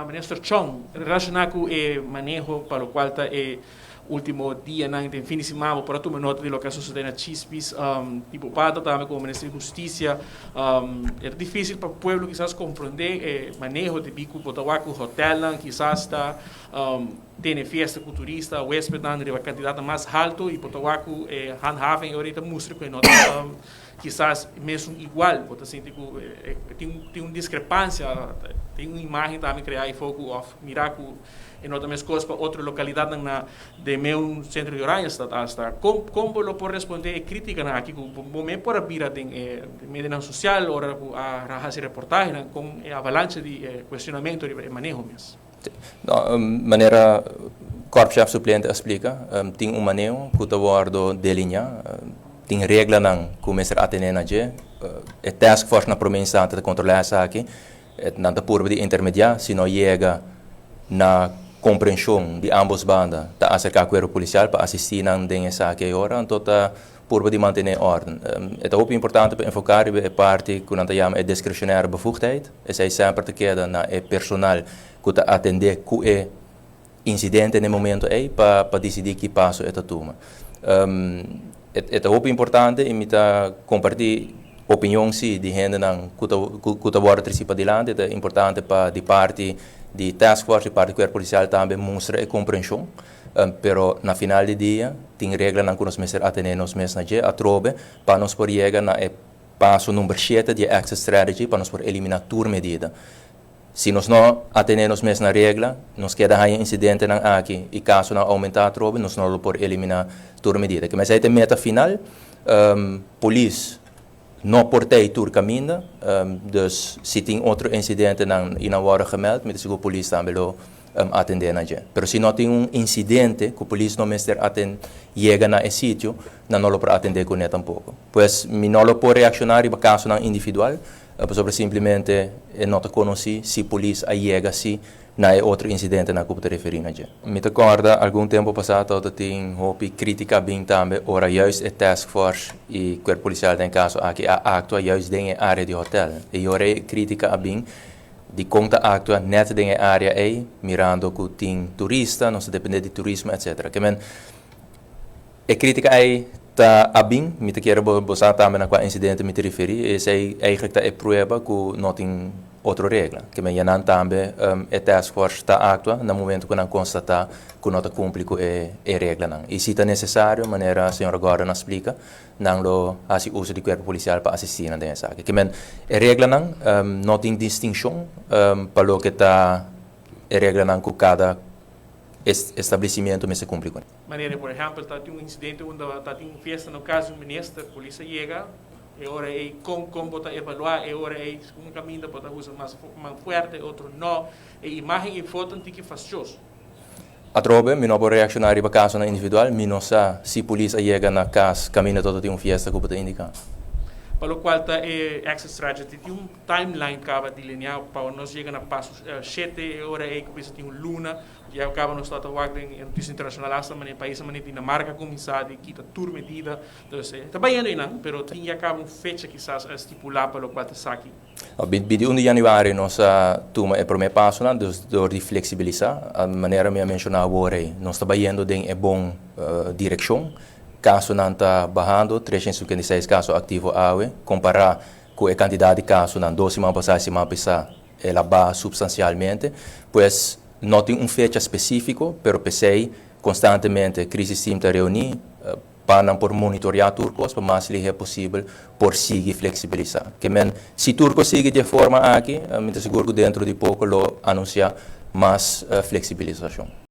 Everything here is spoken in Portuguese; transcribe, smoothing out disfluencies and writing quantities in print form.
Minister Chong, relacionado com o manejo para o qual último dia na fim de semana para tomar nota de lo que sucede na Chispis, tipo para também com o Ministério da Justiça, é difícil para o povo quizás compreender o manejo de bico Botawaco hotel, quizás está tem festa com turista, o hóspede de candidata mais alto e Botawaco handhaven ahorita mostra que nota quizás mesmo igual, porque assim tem uma discrepância, tem uma imagem também criar e foco of miraco em outras coisas para outra localidade na de meu centro de Oranje está como lo por responder crítica na aqui com momento por vir em mídia social ou a fazer reportagem com avalanche de questionamento de manejo mesmo. De maneira corpo-chefe suplente explica, tem manejo que está guardo delinear, tem regra não começar a ter na je, a task force na província de controlar essa aqui, não está por de intermediar, se não chega na compreensão de ambos bandas, está acercar com o policial para assistir na essa aqui agora, então está por de manter ordem. É muito importante para enfocar a parte que nós chamamos de discricionária bevoegdheid, é sempre te queda na personal que está atender com o incidente no momento aí para decidir que passo é a turma. É muito importante e me compartilhar opinião sim de gente que está participa de lá, é importante para de parte de task force, de parte do corpo policial também mostra a compreensão, pero na final do dia tem regra não que nós mesmos atender nós mesmos na dia a trobe para nós por chegar na passo número 7 de access strategy para nós por eliminar toda medida. Se nós não atendemos mesmo na regra, nós queda aí incidente na aqui e caso não aumentar a trobe, nós não por eliminar toda medida. Mas aí tem meta final, polícia não portei tur caminho, dus se tem outro incidente na hora gemeld, mas a polícia também lo atender na gente. Pero se não tem incidente que a polícia não mesmo chega na sítio, não lo para atender com ele tampouco. Pois me não lo por reaccionar para caso não individual, sobre simplesmente não te conheci se a polícia chega assim na outro incidente na que eu referi na gente. Me recorda algum tempo passado eu tinha houve crítica bem também ora juist a task force e o corpo policial em caso aqui a actua juist na área de hotel. E ora crítica bem de conta actua net na área aí mirando que tem turista, não se depende de turismo etc. Que men a crítica aí tá bem, me quero botar também na qual incidente me referi, esse aí eigenlijk é prova que não tem outra regra, que me não também a task force está atua no momento que não constatar que não cumpre com a regra não. E se é necessário, maneira a senhora Gordon explica, não lo faz uso do corpo policial para assistir na dessa que men a regra não tem distinção para o que está a regra não que cada estabelecimento me se cumpre com. Maneira, por exemplo, está um incidente onde está uma festa no caso do ministro, a polícia chega, e agora é como botar evaluar, e agora é um caminho para usar mais forte, outro não, e imagem e foto tem que fazer. A trobe, me não vou reaccionar para caso na individual, me não sabe se a polícia chega na casa, caminho todo tem uma festa que pode indicar. Para o qual está access strategy, tem um timeline que acaba de delinear para nós chegar na passo 7, agora é que tem uma luna, e acaba nos está trabalhando em notícia internacional, mas em países como Dinamarca, começar a quitar toda medida, então está bem ainda, mas tem acaba uma fecha quizás estipular para o qual está aqui. De 1 de januário nós toma o primeiro passo, de flexibilizar, a maneira que eu mencionava agora, nós está indo em boa direção. Caso não está barrando, 356 casos ativos AUE, comparar com a quantidade de casos na 12 semanas passadas, semana passada, ela baixa substancialmente, pois não tem uma fecha específica, mas pensei constantemente a crise team está reunir para por monitorar turcos para mais livre possível por seguir flexibilizar. Que men se turco sigue de forma aqui, me seguro que dentro de pouco lo anunciar mais flexibilização.